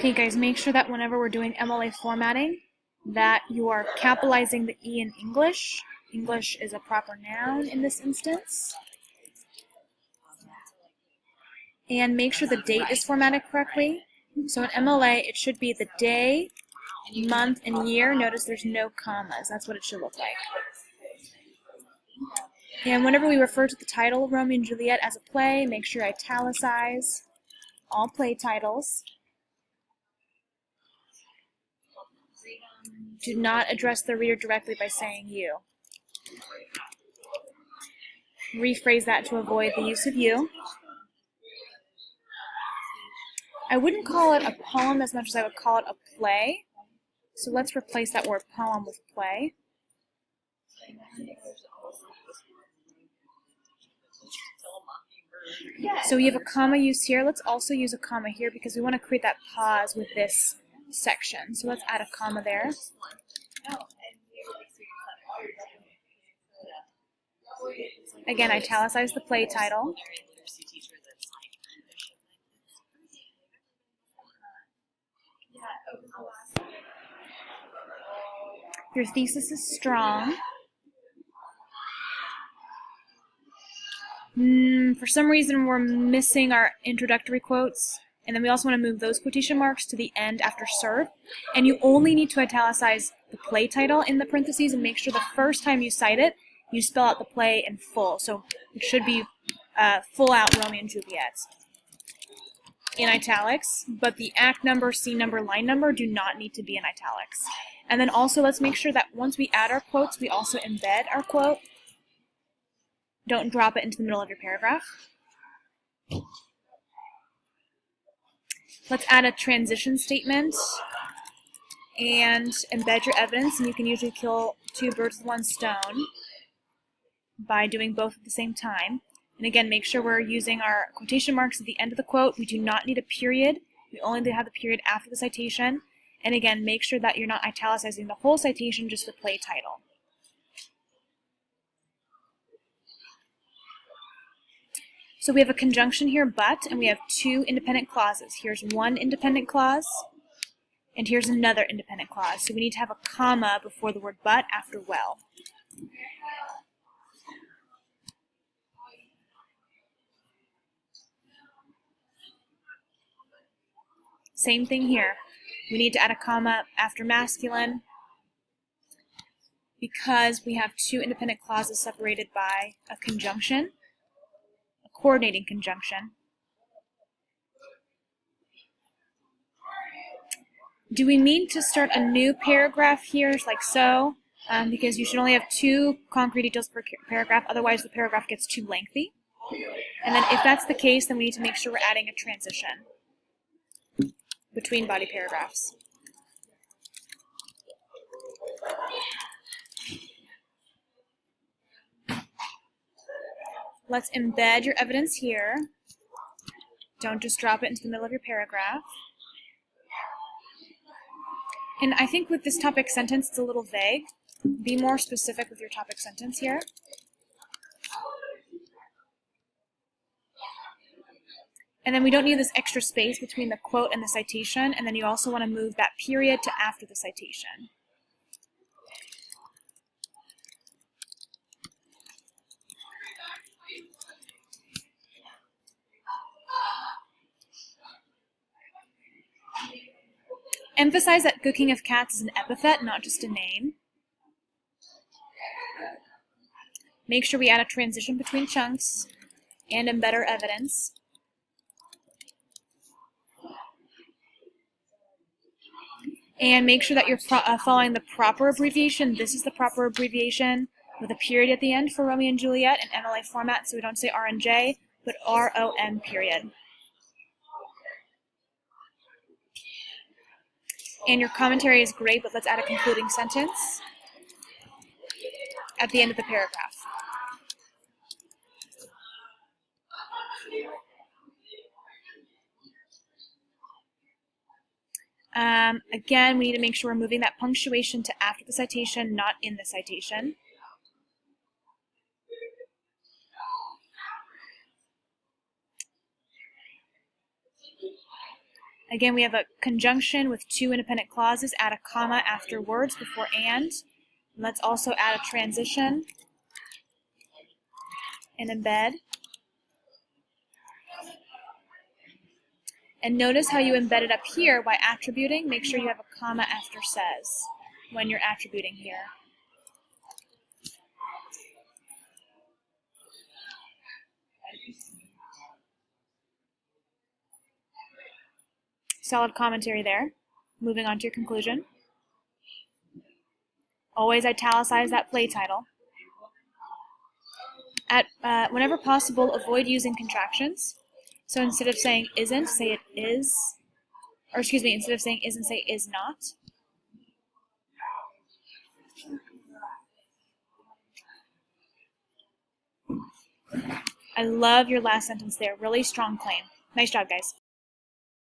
Okay guys, make sure that whenever we're doing MLA formatting that you are capitalizing the E in English. English is a proper noun in this instance. And make sure the date is formatted correctly. So in MLA, it should be the day, month, and year. Notice there's no commas. That's what it should look like. And whenever we refer to the title of Romeo and Juliet as a play, make sure you italicize all play titles. Do not address the reader directly by saying you. Rephrase that to avoid the use of you. I wouldn't call it a poem as much as I would call it a play. So let's replace that word poem with play. So we have a comma used here. Let's also use a comma here because we want to create that pause with this section. So let's add a comma there. Again, italicize the play title. Your thesis is strong. For some reason, we're missing our introductory quotes, and then we also want to move those quotation marks to the end after serve. And you only need to italicize the play title in the parentheses and make sure the first time you cite it, you spell out the play in full. So it should be full out Romeo and Juliet in italics, but the act number, scene number, line number do not need to be in italics. And then also let's make sure that once we add our quotes, we also embed our quote. Don't drop it into the middle of your paragraph. Let's add a transition statement and embed your evidence, and you can usually kill two birds with one stone by doing both at the same time. And again, make sure we're using our quotation marks at the end of the quote. We do not need a period. We only need to have the period after the citation. And again, make sure that you're not italicizing the whole citation, just the play title. So we have a conjunction here, but, and we have two independent clauses. Here's one independent clause, and here's another independent clause. So we need to have a comma before the word but after well. Same thing here. We need to add a comma after masculine because we have two independent clauses separated by a conjunction. Coordinating conjunction. Do we mean to start a new paragraph here, like so? Because you should only have two concrete details per paragraph, otherwise the paragraph gets too lengthy. And then if that's the case, then we need to make sure we're adding a transition between body paragraphs. Let's embed your evidence here. Don't just drop it into the middle of your paragraph. And I think with this topic sentence, it's a little vague. Be more specific with your topic sentence here. And then we don't need this extra space between the quote and the citation, and then you also want to move that period to after the citation. Emphasize that Good King of Cats is an epithet, not just a name. Make sure we add a transition between chunks and embed our evidence. And make sure that you're following the proper abbreviation. This is the proper abbreviation with a period at the end for Romeo and Juliet in MLA format, so we don't say R and J, but RON period. And your commentary is great, but let's add a concluding sentence at the end of the paragraph. Again, we need to make sure we're moving that punctuation to after the citation, not in the citation. Again, we have a conjunction with two independent clauses. Add a comma after words before and. Let's also add a transition and embed. And notice how you embed it up here by attributing. Make sure you have a comma after says when you're attributing here. Solid commentary there. Moving on to your conclusion. Always italicize that play title. Whenever possible, avoid using contractions. So instead of saying isn't, say it is. Or excuse me, instead of saying isn't, say is not. I love your last sentence there. Really strong claim. Nice job, guys.